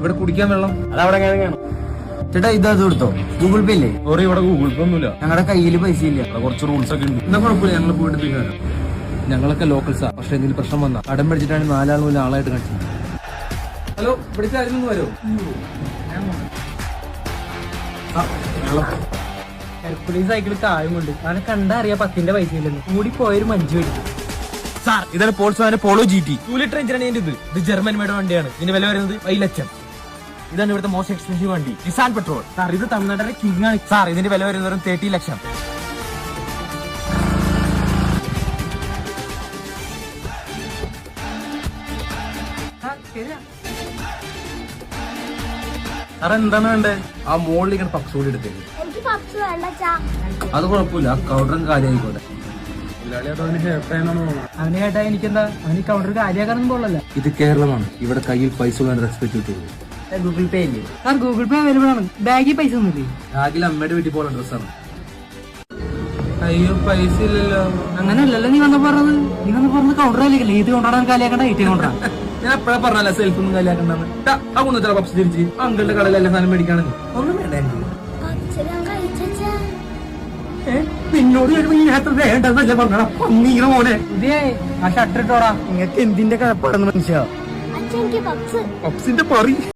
ഇവിടെ കുടിക്കാൻ വെള്ളം അതവിടെ കാണും. ചേട്ടാ ഇത് കൊടുത്തോ, ഗൂഗിൾ പേ ഇല്ലേ? സോറി, ഇവിടെ ഗൂഗിൾ പേ ഒന്നുമില്ല. ഞങ്ങളുടെ കയ്യിൽ പൈസ ഇല്ല. കുറച്ച് റൂൾസ് ഒക്കെ ഉണ്ട്. എന്നാ കുഴപ്പമില്ല, ഞങ്ങൾ പോയിട്ട് പിന്നെ വരാം. ഞങ്ങളൊക്കെ ലോക്കൽസാ, പക്ഷെ എന്തെങ്കിലും പ്രശ്നം വന്നാ കടം മേടിച്ചിട്ടാണ് 4 ആളും ആളായിട്ട് കാണിച്ചത്. ഹലോ, ഇവിടുത്തെ ആയിരുന്നു വരും. ഹെർക്കുലീസ് സൈക്കിൾ താഴുമുണ്ട്. അവനെ കണ്ടാ അറിയാ 10ന്റെ പൈസ ഇല്ലെന്ന്. കൂടി പോയൊരു മഞ്ജു മേടിക്കും. സാർ, ഇതാണ് പോൾസോ പോളോ GT 2 ലിറ്റർ എഞ്ചിനാണ് ഇത് ജർമ്മൻ മേഡ് വണ്ടിയാണ്. ഇതിന്റെ വില വരുന്നത് 5 ലക്ഷം. ഇതാണ് ഇവിടുത്തെ മോസ്റ്റ് എക്സ്പെൻസീവ് വണ്ടി, നിസാൻ പെട്രോൾ. സാർ, ഇത് തമിഴ്നാട്ടിലെ കിങ് ആണ്. സാർ, ഇതിന്റെ വില വരുന്നത് വെറും 30 ലക്ഷം. സാർ, എന്താണ് വേണ്ടേ? ആ മോളിൽ ഇങ്ങനെ പപ്സ് കൂടി എടുത്തേ. എനിക്ക് പപ്സ് വേണ്ട ചാ. അത് കുഴപ്പമില്ല, കൗണ്ടറും കാര്യമായിക്കോട്ടെ. അവനെ കേട്ടാ എനിക്കെന്താ, അവന് കൗണ്ടർ കാര്യമാക്കാനൊന്നും പോലല്ല. ഇത് കേരളമാണ്, ഇവിടെ കയ്യിൽ പൈസ ഉള്ള റെസ്പെക്ട് കിട്ടുള്ളൂ. ഗൂഗിൾ പേ ഇല്ലേ? സാർ, ഗൂഗിൾ പേ അവൈലബിൾ ആണ്. ബാഗിൽ പൈസ ഒന്നുമില്ലേ? രാഗിൽ അമ്മയുടെ വീട്ടിൽ പോലെ ഡ്രസ്സാണ്. അയ്യോ, പൈസ ഇല്ലല്ലോ. അങ്ങനെയല്ലല്ലോ നീ വന്ന പറഞ്ഞത് കൗണ്ടർ കാലിയാക്കല്ലേ? ഏത് കൗണ്ടറാണ് കാലിയാക്കണ്ട? ഏറ്റവും കൗണ്ടറാണ്. ഞാൻ എപ്പോഴാ പറഞ്ഞല്ല സെൽഫ് ഒന്നും കല്യാക്കണ്ടെന്ന്. ആ കുന്നത്ര പപ്സ് തിരിച്ച് അങ്കിളുടെ കടയിൽ എല്ലാ സാധനം മേടിക്കാണെങ്കിൽ ഒന്നും വേണ്ട. പപ്സ് ഞാൻ കഴിച്ചാ. നിന്നോട് വേണ്ടതല്ലേ പറഞ്ഞ മോനെ. ഇതേ ആ ഷട്ടർ ഇട്ടോടാ. നിങ്ങൾക്ക് എന്തിന്റെ കഴപ്പാടെന്ന് മനസ്സിലാവും. അച്ഛൻ എനിക്ക് പപ്സ്. പപ്സിന്റെ പറി